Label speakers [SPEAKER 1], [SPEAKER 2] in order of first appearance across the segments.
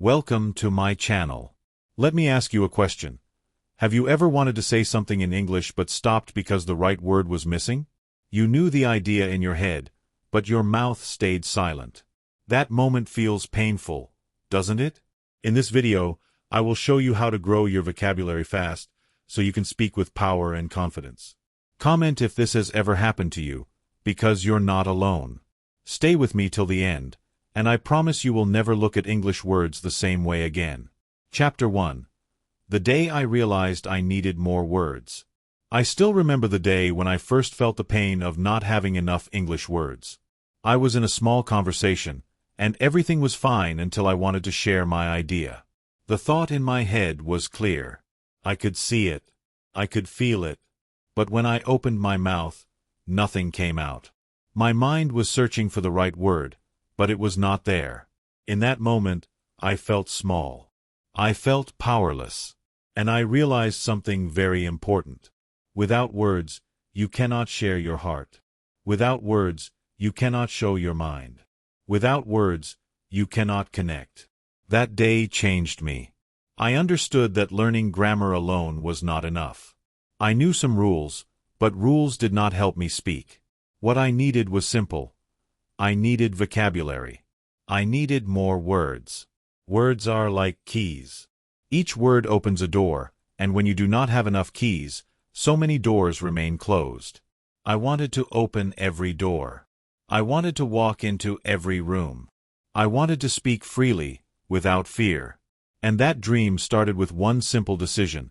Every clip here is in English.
[SPEAKER 1] Welcome to my channel. Let me ask you a question. Have you ever wanted to say something in English but stopped because the right word was missing? You knew the idea in your head, but your mouth stayed silent. That moment feels painful, doesn't it? In this video, I will show you how to grow your vocabulary fast so you can speak with power and confidence. Comment if this has ever happened to you, because you're not alone. Stay with me till the end, and I promise you will never look at English words the same way again. Chapter 1. The day I realized I needed more words. I still remember the day when I first felt the pain of not having enough English words. I was in a small conversation, and everything was fine until I wanted to share my idea. The thought in my head was clear. I could see it. I could feel it. But when I opened my mouth, nothing came out. My mind was searching for the right word, but it was not there. In that moment, I felt small. I felt powerless. And I realized something very important. Without words, you cannot share your heart. Without words, you cannot show your mind. Without words, you cannot connect. That day changed me. I understood that learning grammar alone was not enough. I knew some rules, but rules did not help me speak. What I needed was simple. I needed vocabulary. I needed more words. Words are like keys. Each word opens a door, and when you do not have enough keys, so many doors remain closed. I wanted to open every door. I wanted to walk into every room. I wanted to speak freely, without fear. And that dream started with one simple decision.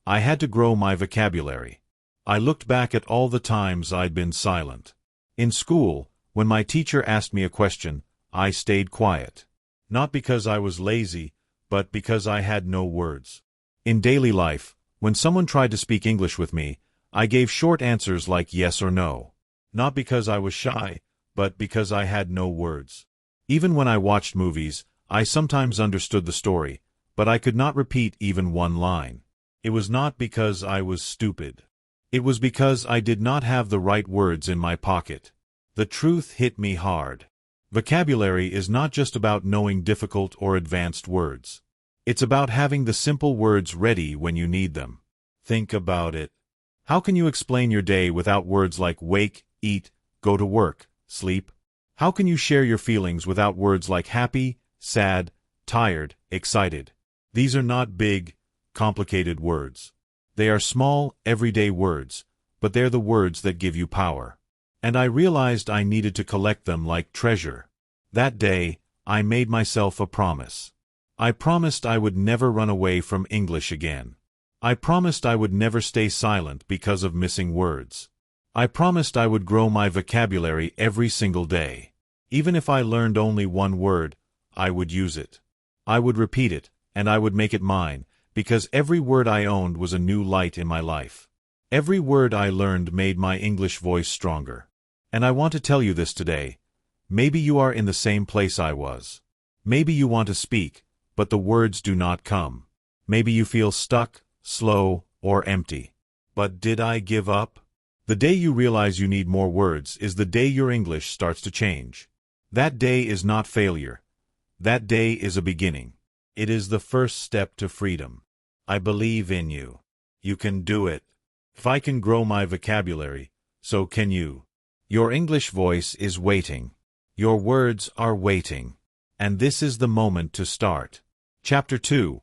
[SPEAKER 1] I had to grow my vocabulary. I looked back at all the times I'd been silent. In school, when my teacher asked me a question, I stayed quiet. Not because I was lazy, but because I had no words. In daily life, when someone tried to speak English with me, I gave short answers like yes or no. Not because I was shy, but because I had no words. Even when I watched movies, I sometimes understood the story, but I could not repeat even one line. It was not because I was stupid. It was because I did not have the right words in my pocket. The truth hit me hard. Vocabulary is not just about knowing difficult or advanced words. It's about having the simple words ready when you need them. Think about it. How can you explain your day without words like wake, eat, go to work, sleep? How can you share your feelings without words like happy, sad, tired, excited? These are not big, complicated words. They are small, everyday words, but they're the words that give you power. And I realized I needed to collect them like treasure. That day, I made myself a promise. I promised I would never run away from English again. I promised I would never stay silent because of missing words. I promised I would grow my vocabulary every single day. Even if I learned only one word, I would use it. I would repeat it, and I would make it mine, because every word I owned was a new light in my life. Every word I learned made my English voice stronger. And I want to tell you this today. Maybe you are in the same place I was. Maybe you want to speak, but the words do not come. Maybe you feel stuck, slow, or empty. But did I give up? The day you realize you need more words is the day your English starts to change. That day is not failure. That day is a beginning. It is the first step to freedom. I believe in you. You can do it. If I can grow my vocabulary, so can you. Your English voice is waiting. Your words are waiting. And this is the moment to start. Chapter 2.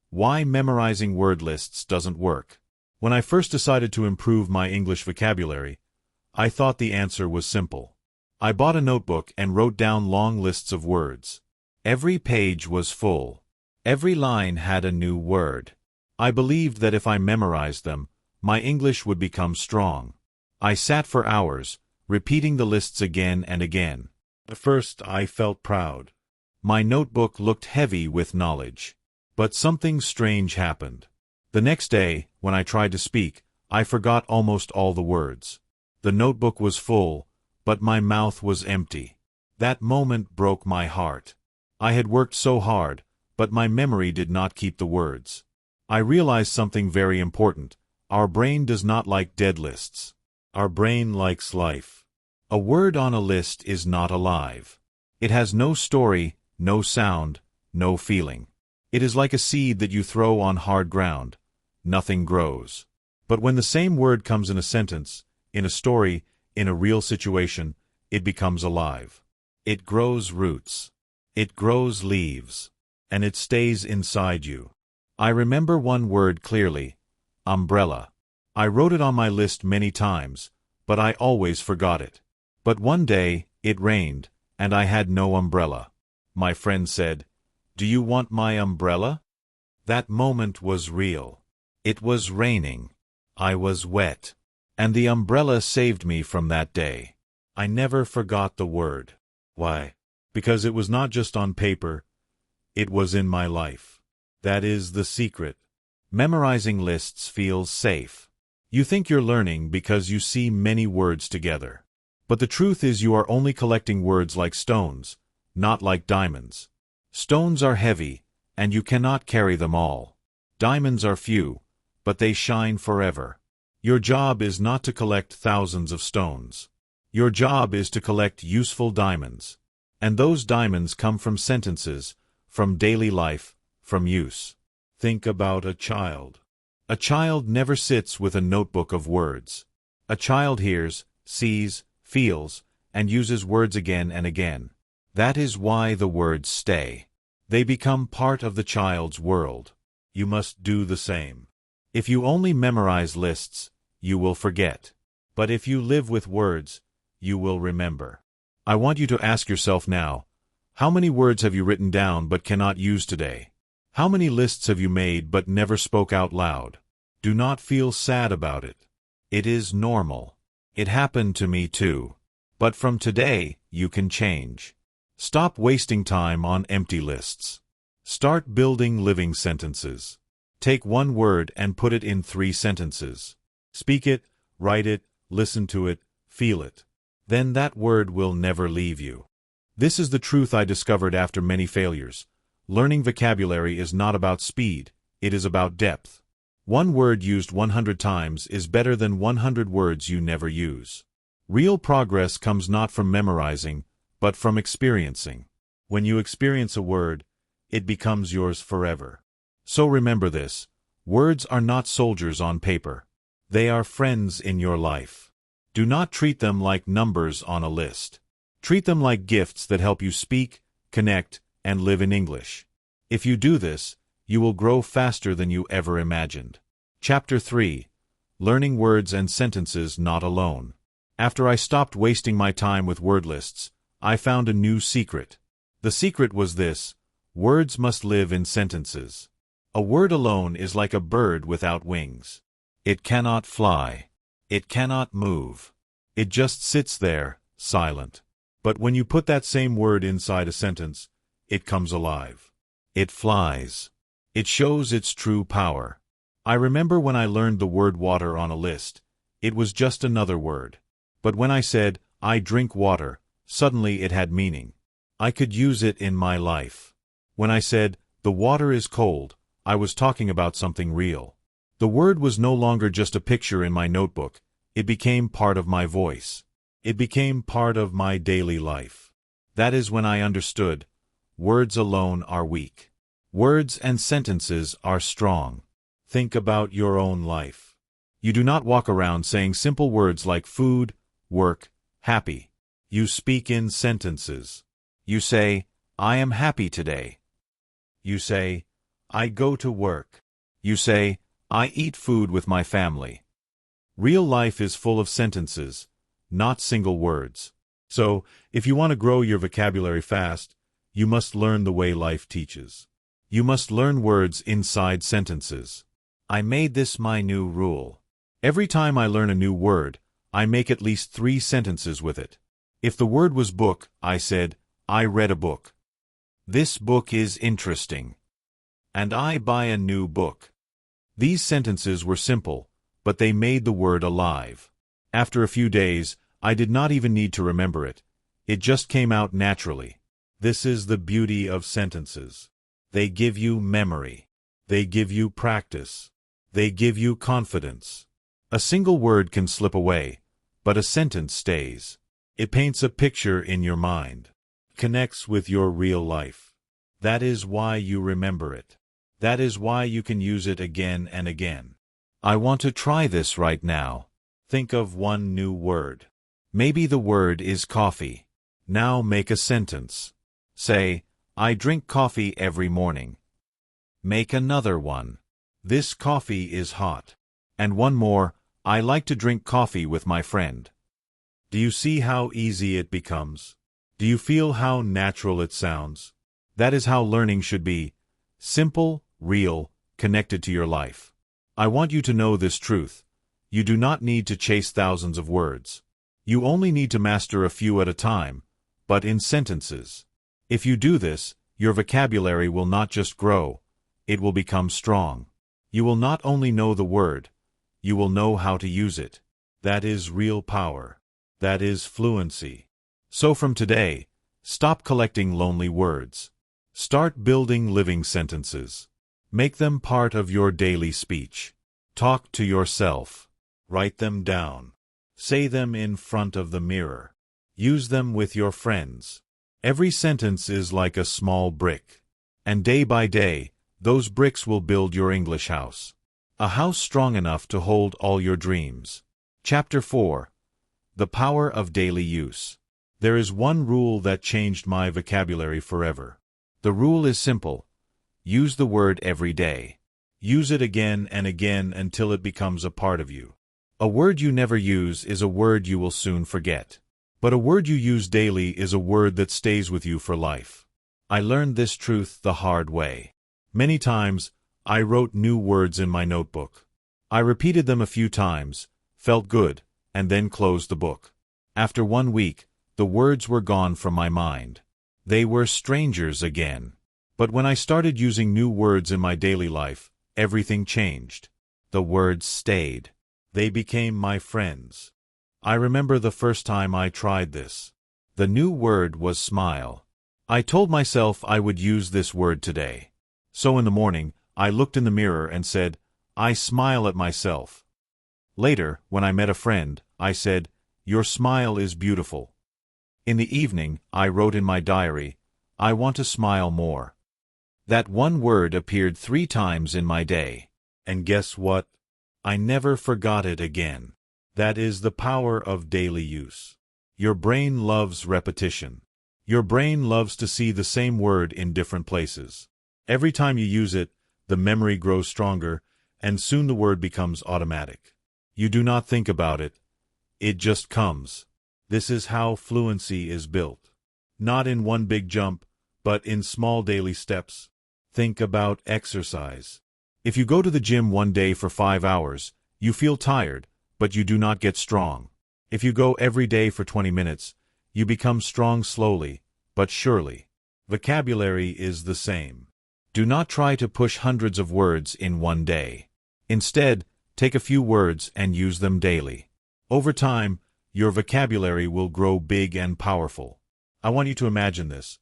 [SPEAKER 1] Why memorizing word lists doesn't work. When I first decided to improve my English vocabulary, I thought the answer was simple. I bought a notebook and wrote down long lists of words. Every page was full. Every line had a new word. I believed that if I memorized them, my English would become strong. I sat for hours, repeating the lists again and again. At first, I felt proud. My notebook looked heavy with knowledge. But something strange happened. The next day, when I tried to speak, I forgot almost all the words. The notebook was full, but my mouth was empty. That moment broke my heart. I had worked so hard, but my memory did not keep the words. I realized something very important. Our brain does not like dead lists. Our brain likes life. A word on a list is not alive. It has no story, no sound, no feeling. It is like a seed that you throw on hard ground. Nothing grows. But when the same word comes in a sentence, in a story, in a real situation, it becomes alive. It grows roots. It grows leaves. And it stays inside you. I remember one word clearly: umbrella. I wrote it on my list many times, but I always forgot it. But one day, it rained, and I had no umbrella. My friend said, "Do you want my umbrella?" That moment was real. It was raining. I was wet. And the umbrella saved me from that day. I never forgot the word. Why? Because it was not just on paper. It was in my life. That is the secret. Memorizing lists feels safe. You think you're learning because you see many words together. But the truth is you are only collecting words like stones, not like diamonds. Stones are heavy, and you cannot carry them all. Diamonds are few, but they shine forever. Your job is not to collect thousands of stones. Your job is to collect useful diamonds. And those diamonds come from sentences, from daily life, from use. Think about a child. A child never sits with a notebook of words. A child hears, sees, feels, and uses words again and again. That is why the words stay. They become part of the child's world. You must do the same. If you only memorize lists, you will forget. But if you live with words, you will remember. I want you to ask yourself now, how many words have you written down but cannot use today? How many lists have you made but never spoke out loud? Do not feel sad about it. It is normal. It happened to me too. But from today, you can change. Stop wasting time on empty lists. Start building living sentences. Take one word and put it in 3 sentences. Speak it, write it, listen to it, feel it. Then that word will never leave you. This is the truth I discovered after many failures. Learning vocabulary is not about speed, it is about depth. One word used 100 times is better than 100 words you never use. Real progress comes not from memorizing, but from experiencing. When you experience a word, it becomes yours forever. So remember this: words are not soldiers on paper. They are friends in your life. Do not treat them like numbers on a list. Treat them like gifts that help you speak, connect, and live in English. If you do this, you will grow faster than you ever imagined. Chapter 3: Learning Words and Sentences Not Alone. After I stopped wasting my time with word lists, I found a new secret. The secret was this: words must live in sentences. A word alone is like a bird without wings. It cannot fly. It cannot move. It just sits there, silent. But when you put that same word inside a sentence, it comes alive. It flies. It shows its true power. I remember when I learned the word water on a list, it was just another word. But when I said, "I drink water," suddenly it had meaning. I could use it in my life. When I said, "The water is cold," I was talking about something real. The word was no longer just a picture in my notebook. It became part of my voice. It became part of my daily life. That is when I understood, words alone are weak. Words and sentences are strong. Think about your own life. You do not walk around saying simple words like food, work, happy. You speak in sentences. You say, "I am happy today." You say, "I go to work." You say, "I eat food with my family." Real life is full of sentences, not single words. So, if you want to grow your vocabulary fast, you must learn the way life teaches. You must learn words inside sentences. I made this my new rule. Every time I learn a new word, I make at least 3 sentences with it. If the word was book, I said, "I read a book." This book is interesting. And I buy a new book. These sentences were simple, but they made the word alive. After a few days, I did not even need to remember it. It just came out naturally. This is the beauty of sentences. They give you memory. They give you practice. They give you confidence. A single word can slip away, but a sentence stays. It paints a picture in your mind. Connects with your real life. That is why you remember it. That is why you can use it again and again. I want to try this right now. Think of one new word. Maybe the word is coffee. Now make a sentence. Say, I drink coffee every morning. Make another one. This coffee is hot. And one more, I like to drink coffee with my friend. Do you see how easy it becomes? Do you feel how natural it sounds? That is how learning should be. Simple, real, connected to your life. I want you to know this truth. You do not need to chase thousands of words. You only need to master a few at a time, but in sentences. If you do this, your vocabulary will not just grow, it will become strong. You will not only know the word, you will know how to use it. That is real power. That is fluency. So from today, stop collecting lonely words. Start building living sentences. Make them part of your daily speech. Talk to yourself. Write them down. Say them in front of the mirror. Use them with your friends. Every sentence is like a small brick. And day by day, those bricks will build your English house. A house strong enough to hold all your dreams. Chapter 4. The Power of Daily Use. There is one rule that changed my vocabulary forever. The rule is simple. Use the word every day. Use it again and again until it becomes a part of you. A word you never use is a word you will soon forget. But a word you use daily is a word that stays with you for life. I learned this truth the hard way. Many times, I wrote new words in my notebook. I repeated them a few times, felt good, and then closed the book. After 1 week, the words were gone from my mind. They were strangers again. But when I started using new words in my daily life, everything changed. The words stayed. They became my friends. I remember the first time I tried this. The new word was smile. I told myself I would use this word today. So in the morning, I looked in the mirror and said, I smile at myself. Later, when I met a friend, I said, your smile is beautiful. In the evening, I wrote in my diary, I want to smile more. That one word appeared 3 times in my day. And guess what? I never forgot it again. That is the power of daily use. Your brain loves repetition. Your brain loves to see the same word in different places. Every time you use it, the memory grows stronger, and soon the word becomes automatic. You do not think about it. It just comes. This is how fluency is built. Not in one big jump, but in small daily steps. Think about exercise. If you go to the gym one day for 5 hours, you feel tired, but you do not get strong. If you go every day for 20 minutes, you become strong slowly, but surely. Vocabulary is the same. Do not try to push hundreds of words in one day. Instead, take a few words and use them daily. Over time, your vocabulary will grow big and powerful. I want you to imagine this.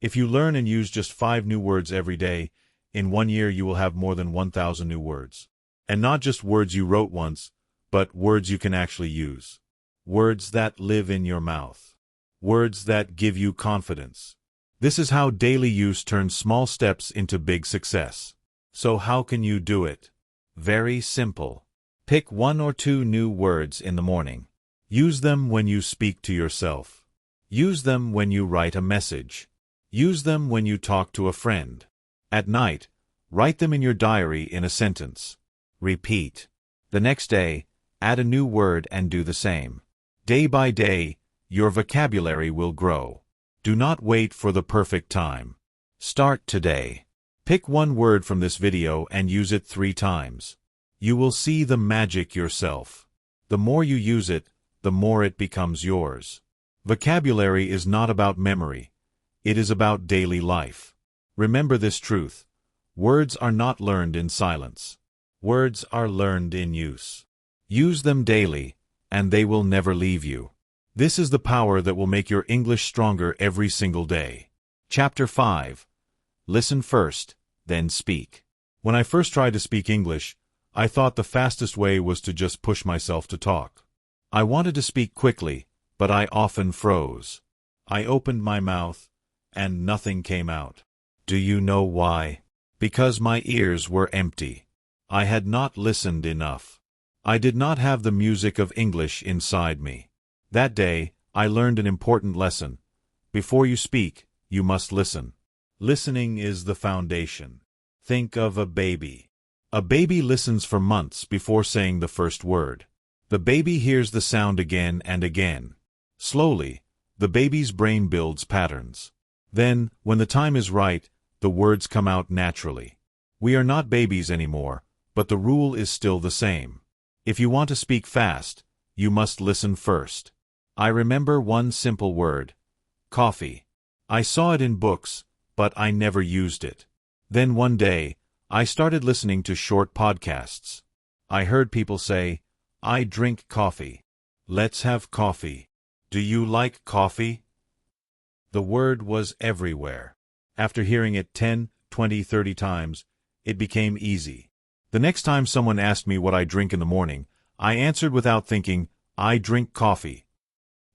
[SPEAKER 1] If you learn and use just 5 new words every day, in 1 year you will have more than 1,000 new words. And not just words you wrote once, but words you can actually use. Words that live in your mouth. Words that give you confidence. This is how daily use turns small steps into big success. So how can you do it? Very simple. Pick 1 or 2 new words in the morning. Use them when you speak to yourself. Use them when you write a message. Use them when you talk to a friend. At night, write them in your diary in a sentence. Repeat. The next day, add a new word and do the same. Day by day, your vocabulary will grow. Do not wait for the perfect time. Start today. Pick 1 word from this video and use it 3 times. You will see the magic yourself. The more you use it, the more it becomes yours. Vocabulary is not about memory. It is about daily life. Remember this truth. Words are not learned in silence. Words are learned in use. Use them daily, and they will never leave you. This is the power that will make your English stronger every single day. Chapter 5. Listen first, then speak. When I first tried to speak English, I thought the fastest way was to just push myself to talk. I wanted to speak quickly, but I often froze. I opened my mouth, and nothing came out. Do you know why? Because my ears were empty. I had not listened enough. I did not have the music of English inside me. That day, I learned an important lesson. Before you speak, you must listen. Listening is the foundation. Think of a baby. A baby listens for months before saying the first word. The baby hears the sound again and again. Slowly, the baby's brain builds patterns. Then, when the time is right, the words come out naturally. We are not babies anymore, but the rule is still the same. If you want to speak fast, you must listen first. I remember one simple word: coffee. I saw it in books, but I never used it. Then one day, I started listening to short podcasts. I heard people say, "I drink coffee. Let's have coffee. Do you like coffee?" The word was everywhere. After hearing it 10, 20, 30 times, it became easy. The next time someone asked me what I drink in the morning, I answered without thinking, "I drink coffee."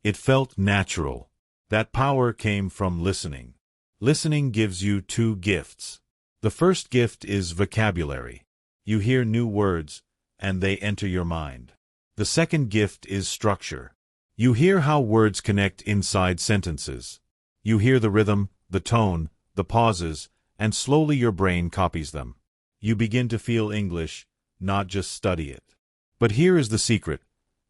[SPEAKER 1] It felt natural. That power came from listening. Listening gives you two gifts. The first gift is vocabulary. You hear new words, and they enter your mind. The second gift is structure. You hear how words connect inside sentences. You hear the rhythm, the tone, the pauses, and slowly your brain copies them. You begin to feel English, not just study it. But here is the secret.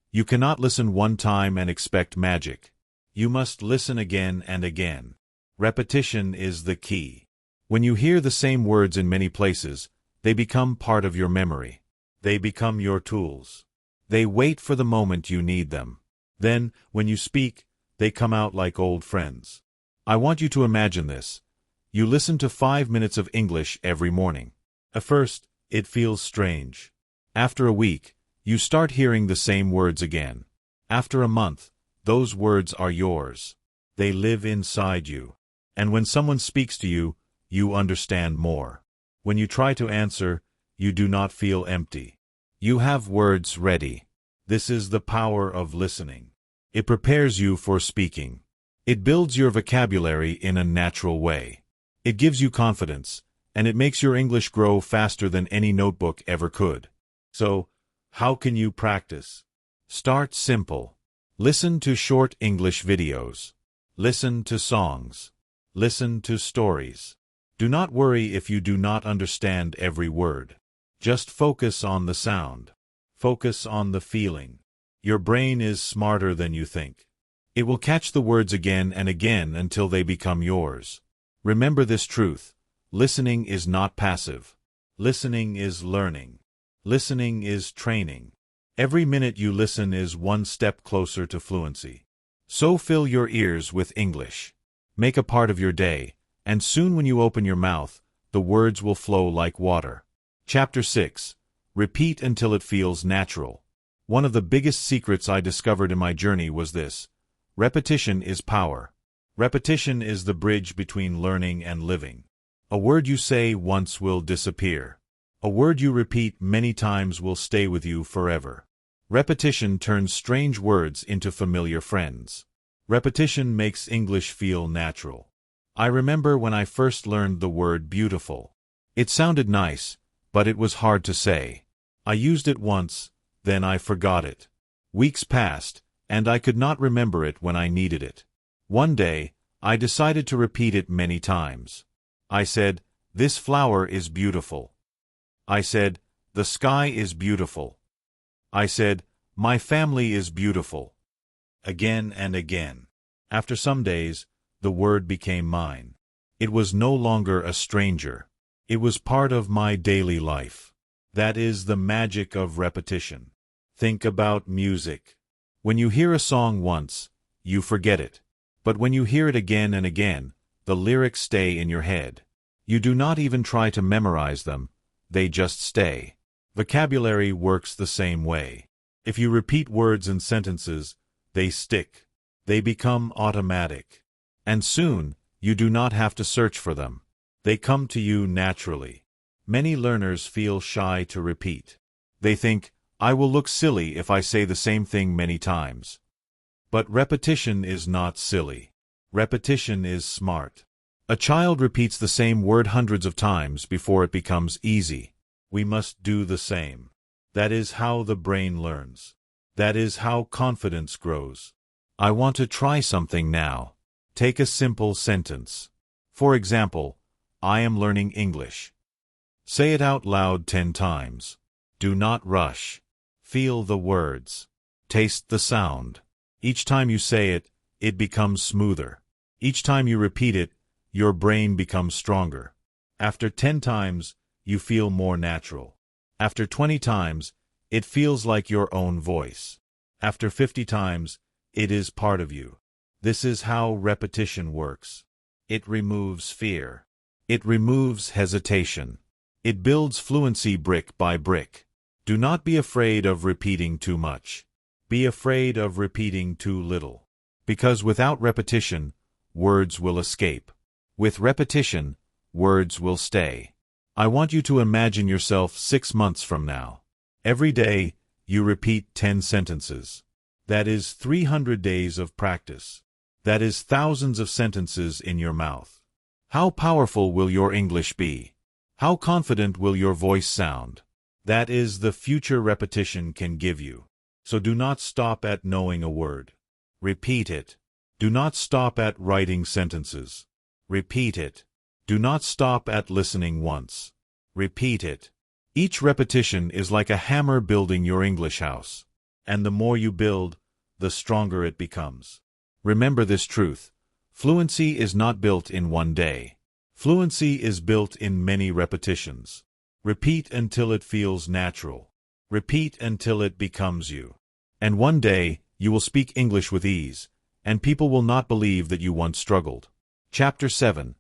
[SPEAKER 1] You cannot listen one time and expect magic. You must listen again and again. Repetition is the key. When you hear the same words in many places, they become part of your memory. They become your tools. They wait for the moment you need them. Then, when you speak, they come out like old friends. I want you to imagine this. You listen to 5 minutes of English every morning. At first, it feels strange. After a week, you start hearing the same words again. After a month, those words are yours. They live inside you. And when someone speaks to you, you understand more. When you try to answer, you do not feel empty. You have words ready. This is the power of listening. It prepares you for speaking. It builds your vocabulary in a natural way. It gives you confidence, and it makes your English grow faster than any notebook ever could. So, how can you practice? Start simple. Listen to short English videos. Listen to songs. Listen to stories. Do not worry if you do not understand every word. Just focus on the sound. Focus on the feeling. Your brain is smarter than you think. It will catch the words again and again until they become yours. Remember this truth. Listening is not passive. Listening is learning. Listening is training. Every minute you listen is one step closer to fluency. So fill your ears with English. Make a part of your day, and soon when you open your mouth, the words will flow like water. Chapter 6. Repeat until it feels natural. One of the biggest secrets I discovered in my journey was this. Repetition is power. Repetition is the bridge between learning and living. A word you say once will disappear. A word you repeat many times will stay with you forever. Repetition turns strange words into familiar friends. Repetition makes English feel natural. I remember when I first learned the word beautiful. It sounded nice, but it was hard to say. I used it once, then I forgot it. Weeks passed, and I could not remember it when I needed it. One day, I decided to repeat it many times. I said, "This flower is beautiful." I said, "The sky is beautiful." I said, "My family is beautiful." Again and again. After some days, the word became mine. It was no longer a stranger. It was part of my daily life. That is the magic of repetition. Think about music. When you hear a song once, you forget it. But when you hear it again and again, the lyrics stay in your head. You do not even try to memorize them, they just stay. Vocabulary works the same way. If you repeat words and sentences, they stick. They become automatic. And soon, you do not have to search for them. They come to you naturally. Many learners feel shy to repeat. They think, "I will look silly if I say the same thing many times." But repetition is not silly. Repetition is smart. A child repeats the same word hundreds of times before it becomes easy. We must do the same. That is how the brain learns. That is how confidence grows. I want to try something now. Take a simple sentence. For example, I am learning English. Say it out loud 10 times. Do not rush. Feel the words. Taste the sound. Each time you say it, it becomes smoother. Each time you repeat it, your brain becomes stronger. After 10 times, you feel more natural. After 20 times, it feels like your own voice. After 50 times, it is part of you. This is how repetition works. It removes fear. It removes hesitation. It builds fluency brick by brick. Do not be afraid of repeating too much. Be afraid of repeating too little. Because without repetition, words will escape. With repetition, words will stay. I want you to imagine yourself 6 months from now. Every day, you repeat 10 sentences. That is 300 days of practice. That is thousands of sentences in your mouth. How powerful will your English be? How confident will your voice sound? That is the future repetition can give you. So do not stop at knowing a word. Repeat it. Do not stop at writing sentences. Repeat it. Do not stop at listening once. Repeat it. Each repetition is like a hammer building your English house. And the more you build, the stronger it becomes. Remember this truth. Fluency is not built in one day. Fluency is built in many repetitions. Repeat until it feels natural. Repeat until it becomes you. And one day, you will speak English with ease, and people will not believe that you once struggled. Chapter 7.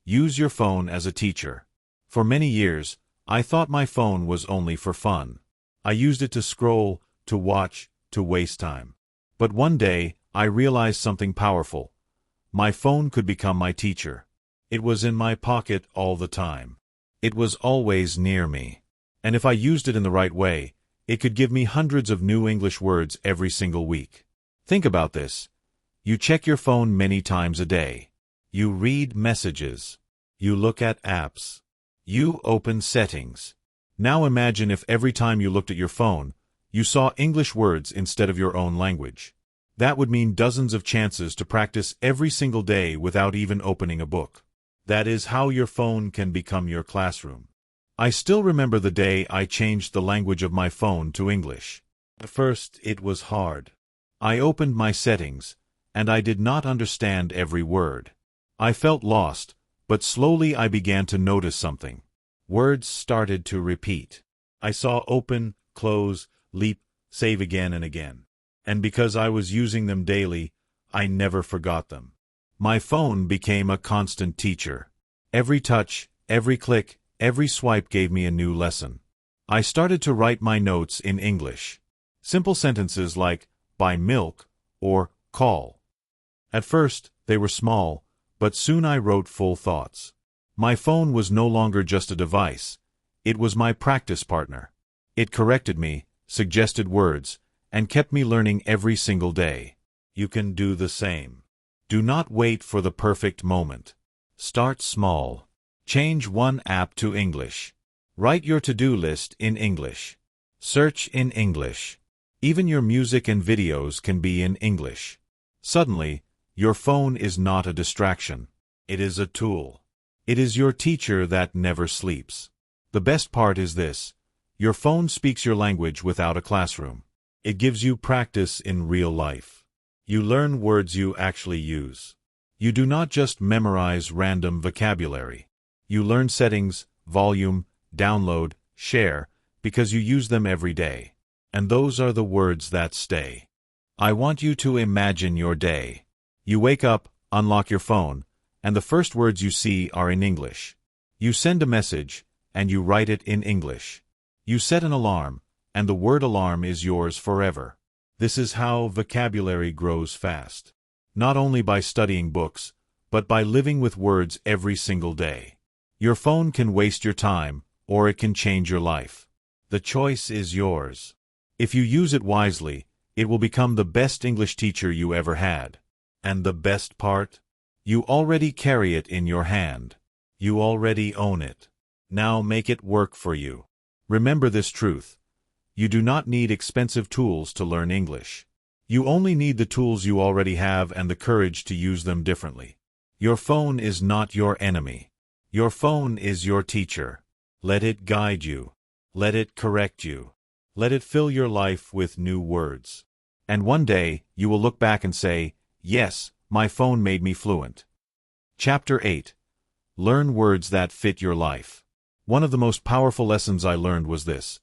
[SPEAKER 1] Use your phone as a teacher. For many years, I thought my phone was only for fun. I used it to scroll, to watch, to waste time. But one day, I realized something powerful. My phone could become my teacher. It was in my pocket all the time. It was always near me. And if I used it in the right way, it could give me hundreds of new English words every single week. Think about this. You check your phone many times a day. You read messages. You look at apps. You open settings. Now imagine if every time you looked at your phone, you saw English words instead of your own language. That would mean dozens of chances to practice every single day without even opening a book. That is how your phone can become your classroom. I still remember the day I changed the language of my phone to English. At first, it was hard. I opened my settings, and I did not understand every word. I felt lost, but slowly I began to notice something. Words started to repeat. I saw open, close, leap, save again and again. And because I was using them daily, I never forgot them. My phone became a constant teacher. Every touch, every click, every swipe gave me a new lesson. I started to write my notes in English. Simple sentences like, buy milk, or call. At first, they were small, but soon I wrote full thoughts. My phone was no longer just a device. It was my practice partner. It corrected me, suggested words, and kept me learning every single day. You can do the same. Do not wait for the perfect moment. Start small. Change one app to English. Write your to-do list in English. Search in English. Even your music and videos can be in English. Suddenly, your phone is not a distraction. It is a tool. It is your teacher that never sleeps. The best part is this. Your phone speaks your language without a classroom. It gives you practice in real life. You learn words you actually use. You do not just memorize random vocabulary. You learn settings, volume, download, share, because you use them every day. And those are the words that stay. I want you to imagine your day. You wake up, unlock your phone, and the first words you see are in English. You send a message, and you write it in English. You set an alarm, and the word alarm is yours forever. This is how vocabulary grows fast. Not only by studying books, but by living with words every single day. Your phone can waste your time, or it can change your life. The choice is yours. If you use it wisely, it will become the best English teacher you ever had. And the best part? You already carry it in your hand. You already own it. Now make it work for you. Remember this truth. You do not need expensive tools to learn English. You only need the tools you already have and the courage to use them differently. Your phone is not your enemy. Your phone is your teacher. Let it guide you. Let it correct you. Let it fill your life with new words. And one day, you will look back and say, yes, my phone made me fluent. Chapter 8. Learn words that fit your life. One of the most powerful lessons I learned was this.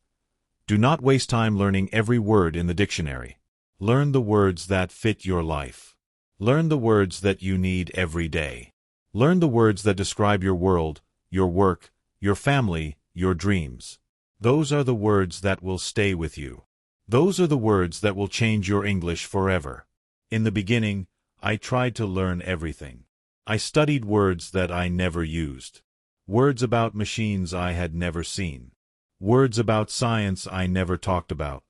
[SPEAKER 1] Do not waste time learning every word in the dictionary. Learn the words that fit your life. Learn the words that you need every day. Learn the words that describe your world, your work, your family, your dreams. Those are the words that will stay with you. Those are the words that will change your English forever. In the beginning, I tried to learn everything. I studied words that I never used. Words about machines I had never seen. Words about science I never talked about.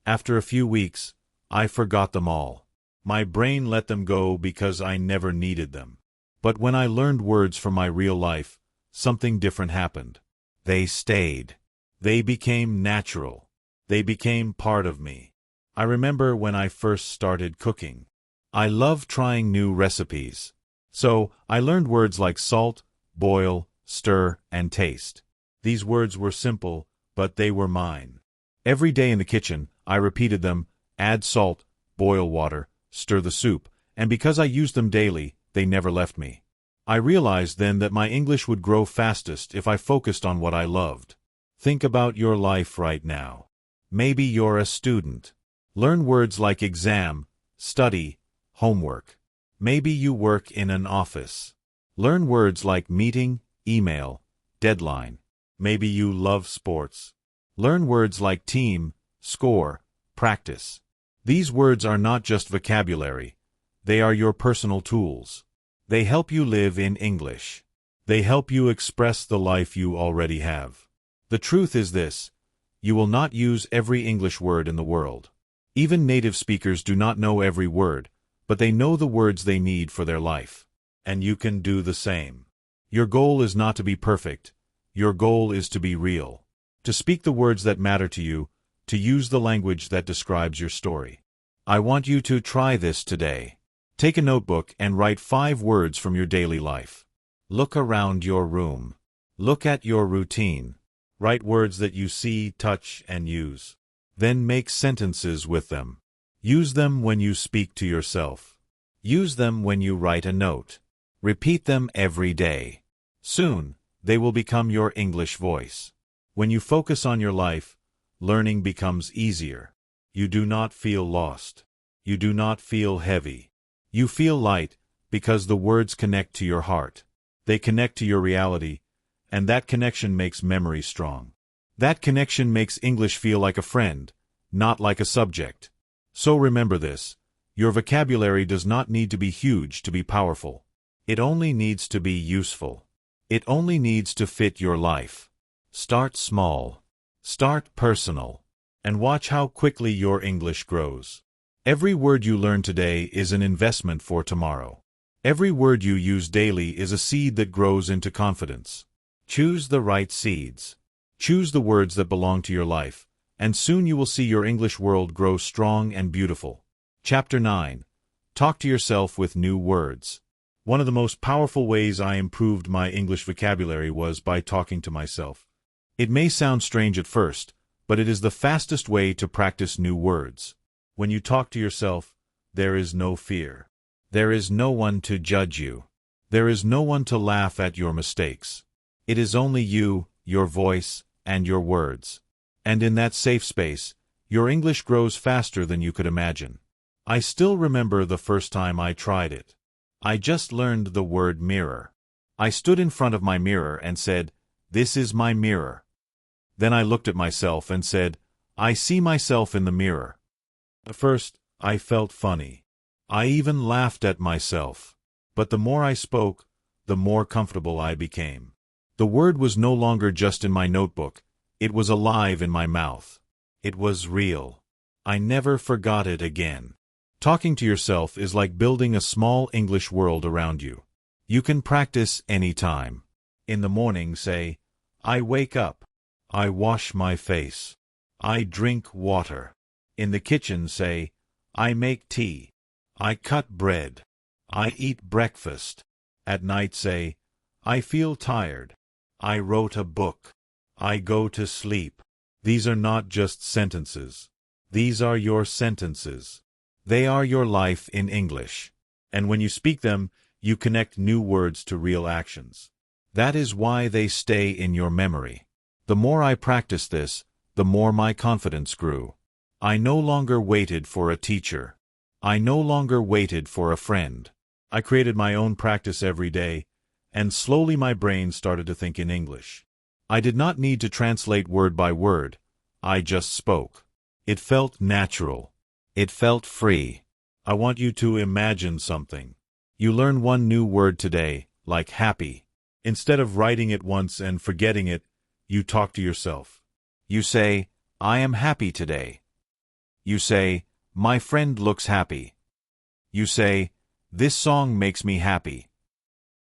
[SPEAKER 1] After a few weeks, I forgot them all. My brain let them go because I never needed them. But when I learned words from my real life, something different happened. They stayed. They became natural. They became part of me. I remember when I first started cooking. I loved trying new recipes. So, I learned words like salt, boil, stir, and taste. These words were simple, but they were mine. Every day in the kitchen, I repeated them, add salt, boil water, stir the soup, and because I used them daily, they never left me. I realized then that my English would grow fastest if I focused on what I loved. Think about your life right now. Maybe you're a student. Learn words like exam, study, homework. Maybe you work in an office. Learn words like meeting, email, deadline. Maybe you love sports. Learn words like team, score, practice. These words are not just vocabulary. They are your personal tools. They help you live in English. They help you express the life you already have. The truth is this. You will not use every English word in the world. Even native speakers do not know every word, but they know the words they need for their life. And you can do the same. Your goal is not to be perfect. Your goal is to be real. To speak the words that matter to you, to use the language that describes your story. I want you to try this today. Take a notebook and write 5 words from your daily life. Look around your room. Look at your routine. Write words that you see, touch, and use. Then make sentences with them. Use them when you speak to yourself. Use them when you write a note. Repeat them every day. Soon, they will become your English voice. When you focus on your life, learning becomes easier. You do not feel lost. You do not feel heavy. You feel light because the words connect to your heart. They connect to your reality, and that connection makes memory strong. That connection makes English feel like a friend, not like a subject. So remember this. Your vocabulary does not need to be huge to be powerful. It only needs to be useful. It only needs to fit your life. Start small. Start personal. And watch how quickly your English grows. Every word you learn today is an investment for tomorrow. Every word you use daily is a seed that grows into confidence. Choose the right seeds. Choose the words that belong to your life, and soon you will see your English world grow strong and beautiful. Chapter 9. Talk to yourself with new words. One of the most powerful ways I improved my English vocabulary was by talking to myself. It may sound strange at first, but it is the fastest way to practice new words. When you talk to yourself, there is no fear. There is no one to judge you. There is no one to laugh at your mistakes. It is only you, your voice, and your words. And in that safe space, your English grows faster than you could imagine. I still remember the first time I tried it. I just learned the word mirror. I stood in front of my mirror and said, "This is my mirror." Then I looked at myself and said, "I see myself in the mirror." At first, I felt funny. I even laughed at myself. But the more I spoke, the more comfortable I became. The word was no longer just in my notebook. It was alive in my mouth. It was real. I never forgot it again. Talking to yourself is like building a small English world around you. You can practice anytime. In the morning say, I wake up. I wash my face. I drink water. In the kitchen say, I make tea. I cut bread. I eat breakfast. At night say, I feel tired. I wrote a book. I go to sleep. These are not just sentences. These are your sentences. They are your life in English. And when you speak them, you connect new words to real actions. That is why they stay in your memory. The more I practiced this, the more my confidence grew. I no longer waited for a teacher. I no longer waited for a friend. I created my own practice every day, and slowly my brain started to think in English. I did not need to translate word by word. I just spoke. It felt natural. It felt free. I want you to imagine something. You learn one new word today, like happy. Instead of writing it once and forgetting it, you talk to yourself. You say, I am happy today. You say, my friend looks happy. You say, this song makes me happy.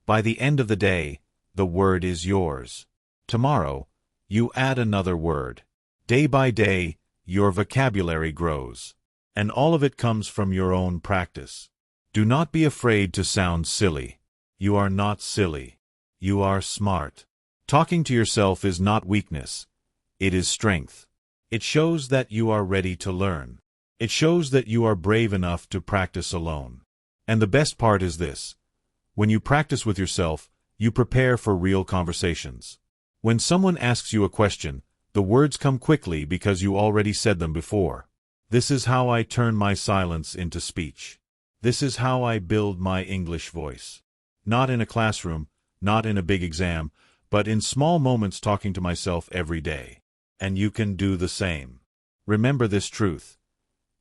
[SPEAKER 1] By the end of the day, the word is yours. Tomorrow, you add another word. Day by day, your vocabulary grows. And all of it comes from your own practice. Do not be afraid to sound silly. You are not silly. You are smart. Talking to yourself is not weakness. It is strength. It shows that you are ready to learn. It shows that you are brave enough to practice alone. And the best part is this. When you practice with yourself, you prepare for real conversations. When someone asks you a question, the words come quickly because you already said them before. This is how I turn my silence into speech. This is how I build my English voice. Not in a classroom, not in a big exam, but in small moments talking to myself every day. And you can do the same. Remember this truth.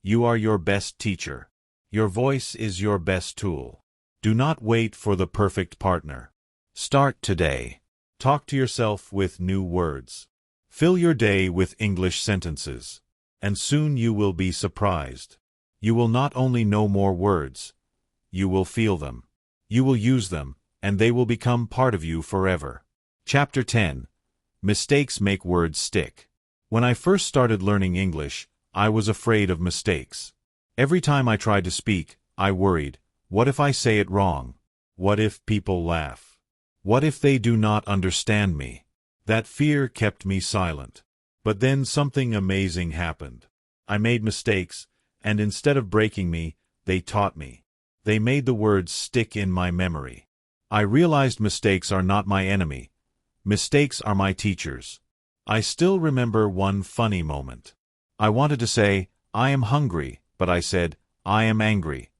[SPEAKER 1] You are your best teacher. Your voice is your best tool. Do not wait for the perfect partner. Start today. Talk to yourself with new words. Fill your day with English sentences. And soon you will be surprised. You will not only know more words, you will feel them. You will use them, and they will become part of you forever. Chapter 10. Mistakes make words stick. When I first started learning English, I was afraid of mistakes. Every time I tried to speak, I worried, what if I say it wrong? What if people laugh? What if they do not understand me? That fear kept me silent. But then something amazing happened. I made mistakes, and instead of breaking me, they taught me. They made the words stick in my memory. I realized mistakes are not my enemy. Mistakes are my teachers. I still remember one funny moment. I wanted to say, I am hungry, but I said, I am angry.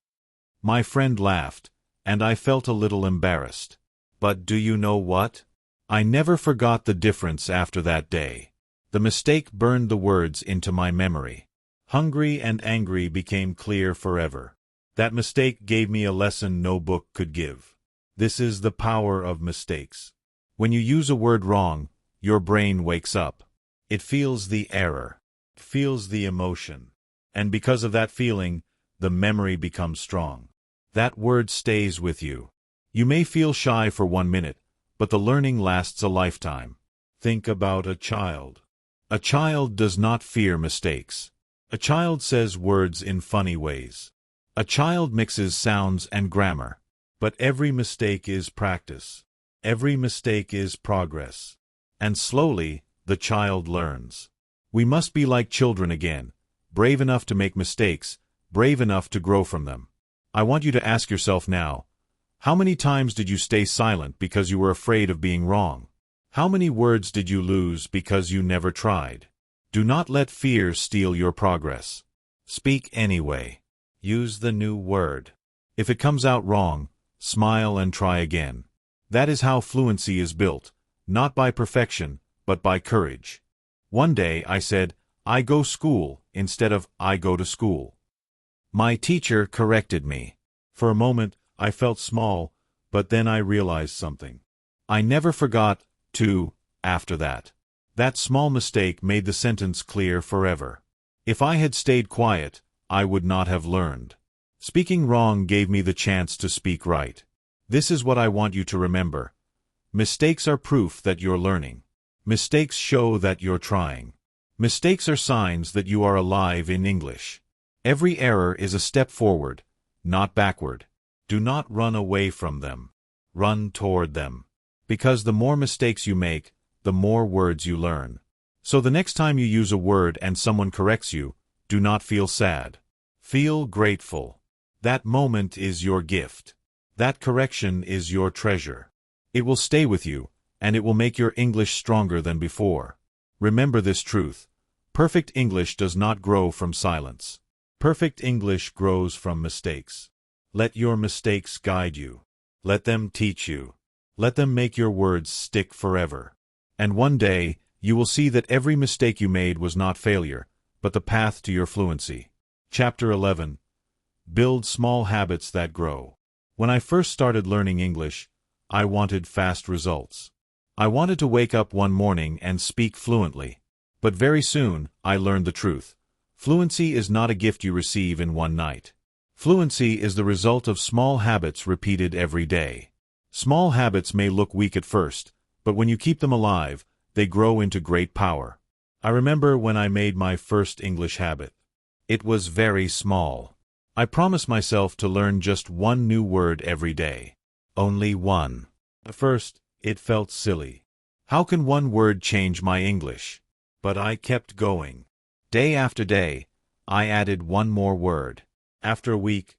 [SPEAKER 1] My friend laughed, and I felt a little embarrassed. But do you know what? I never forgot the difference after that day. The mistake burned the words into my memory. Hungry and angry became clear forever. That mistake gave me a lesson no book could give. This is the power of mistakes. When you use a word wrong, your brain wakes up. It feels the error. It feels the emotion. And because of that feeling, the memory becomes strong. That word stays with you. You may feel shy for 1 minute, but the learning lasts a lifetime. Think about a child. A child does not fear mistakes. A child says words in funny ways. A child mixes sounds and grammar. But every mistake is practice. Every mistake is progress. And slowly, the child learns. We must be like children again, brave enough to make mistakes, brave enough to grow from them. I want you to ask yourself now, how many times did you stay silent because you were afraid of being wrong? How many words did you lose because you never tried? Do not let fear steal your progress. Speak anyway. Use the new word. If it comes out wrong, smile and try again. That is how fluency is built, not by perfection, but by courage. One day I said, I go school, instead of I go to school. My teacher corrected me. For a moment, I felt small, but then I realized something. I never forgot to after that. That small mistake made the sentence clear forever. If I had stayed quiet, I would not have learned. Speaking wrong gave me the chance to speak right. This is what I want you to remember. Mistakes are proof that you're learning. Mistakes show that you're trying. Mistakes are signs that you are alive in English. Every error is a step forward, not backward. Do not run away from them. Run toward them. Because the more mistakes you make, the more words you learn. So the next time you use a word and someone corrects you, do not feel sad. Feel grateful. That moment is your gift. That correction is your treasure. It will stay with you, and it will make your English stronger than before. Remember this truth. Perfect English does not grow from silence. Perfect English grows from mistakes. Let your mistakes guide you. Let them teach you. Let them make your words stick forever. And one day, you will see that every mistake you made was not failure, but the path to your fluency. Chapter 11. Build small habits that grow. When I first started learning English, I wanted fast results. I wanted to wake up one morning and speak fluently. But very soon, I learned the truth. Fluency is not a gift you receive in one night. Fluency is the result of small habits repeated every day. Small habits may look weak at first, but when you keep them alive, they grow into great power. I remember when I made my first English habit. It was very small. I promised myself to learn just one new word every day. Only one. At first, it felt silly. How can one word change my English? But I kept going. Day after day, I added one more word. After a week,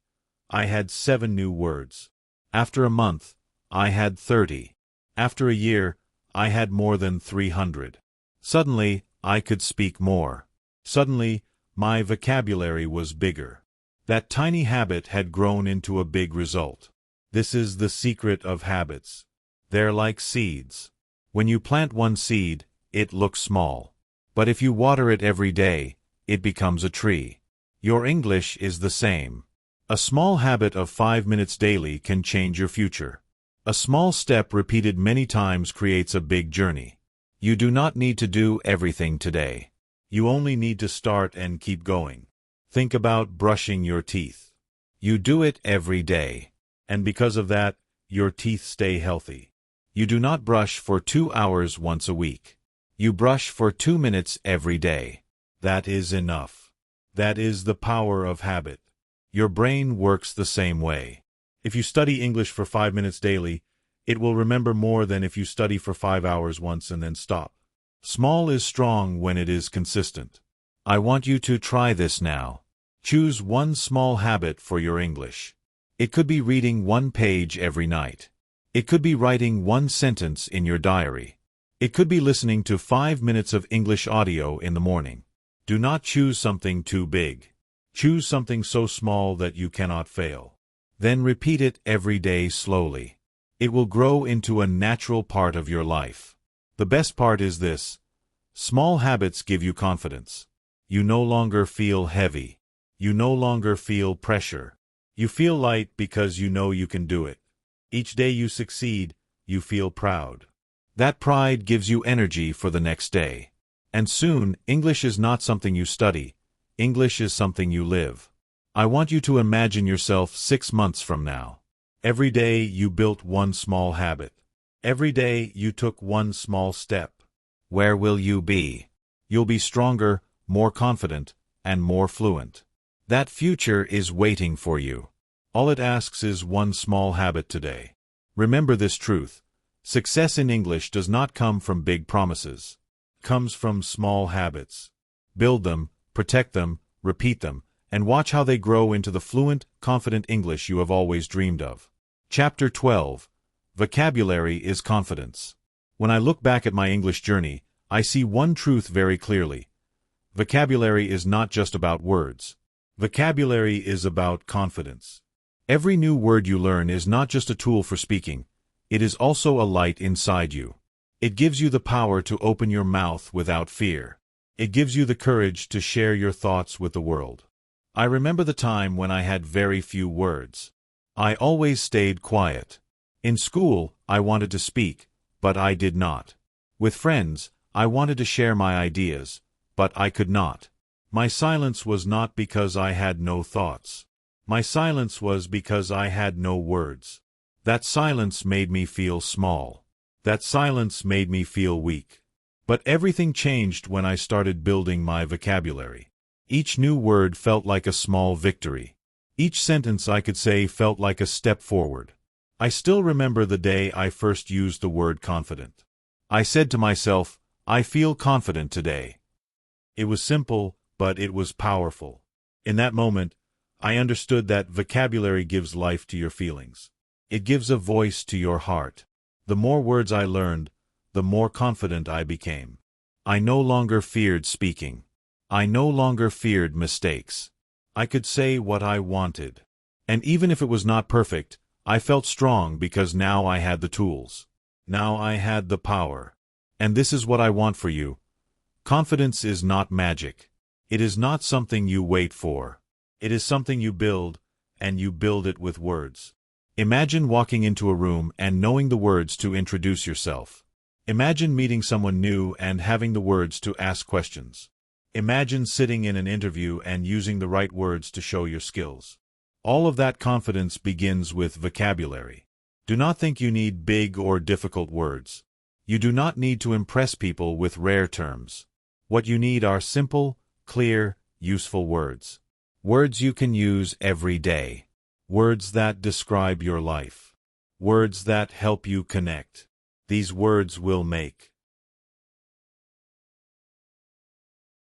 [SPEAKER 1] I had 7 new words. After a month, I had 30. After a year, I had more than 300. Suddenly, I could speak more. Suddenly, my vocabulary was bigger. That tiny habit had grown into a big result. This is the secret of habits. They're like seeds. When you plant one seed, it looks small. But if you water it every day, it becomes a tree. Your English is the same. A small habit of 5 minutes daily can change your future. A small step repeated many times creates a big journey. You do not need to do everything today. You only need to start and keep going. Think about brushing your teeth. You do it every day. And because of that, your teeth stay healthy. You do not brush for 2 hours once a week. You brush for 2 minutes every day. That is enough. That is the power of habit. Your brain works the same way. If you study English for 5 minutes daily, it will remember more than if you study for 5 hours once and then stop. Small is strong when it is consistent. I want you to try this now. Choose one small habit for your English. It could be reading 1 page every night. It could be writing 1 sentence in your diary. It could be listening to 5 minutes of English audio in the morning. Do not choose something too big. Choose something so small that you cannot fail. Then repeat it every day slowly. It will grow into a natural part of your life. The best part is this. Small habits give you confidence. You no longer feel heavy. You no longer feel pressure. You feel light because you know you can do it. Each day you succeed, you feel proud. That pride gives you energy for the next day. And soon, English is not something you study. English is something you live. I want you to imagine yourself 6 months from now. Every day you built one small habit. Every day you took one small step. Where will you be? You'll be stronger, more confident, and more fluent. That future is waiting for you. All it asks is one small habit today. Remember this truth. Success in English does not come from big promises. It comes from small habits. Build them, protect them, repeat them, and watch how they grow into the fluent, confident English you have always dreamed of. Chapter 12. Vocabulary is confidence. When I look back at my English journey, I see one truth very clearly. Vocabulary is not just about words. Vocabulary is about confidence. Every new word you learn is not just a tool for speaking. It is also a light inside you. It gives you the power to open your mouth without fear. It gives you the courage to share your thoughts with the world. I remember the time when I had very few words. I always stayed quiet. In school, I wanted to speak, but I did not. With friends, I wanted to share my ideas, but I could not. My silence was not because I had no thoughts. My silence was because I had no words. That silence made me feel small. That silence made me feel weak. But everything changed when I started building my vocabulary. Each new word felt like a small victory. Each sentence I could say felt like a step forward. I still remember the day I first used the word confident. I said to myself, I feel confident today. It was simple, but it was powerful. In that moment, I understood that vocabulary gives life to your feelings. It gives a voice to your heart. The more words I learned, the more confident I became. I no longer feared speaking. I no longer feared mistakes. I could say what I wanted. And even if it was not perfect, I felt strong because now I had the tools. Now I had the power. And this is what I want for you. Confidence is not magic. It is not something you wait for. It is something you build, and you build it with words. Imagine walking into a room and knowing the words to introduce yourself. Imagine meeting someone new and having the words to ask questions. Imagine sitting in an interview and using the right words to show your skills. All of that confidence begins with vocabulary. Do not think you need big or difficult words. You do not need to impress people with rare terms. What you need are simple, clear, useful words. Words you can use every day. Words that describe your life. Words that help you connect. These words will make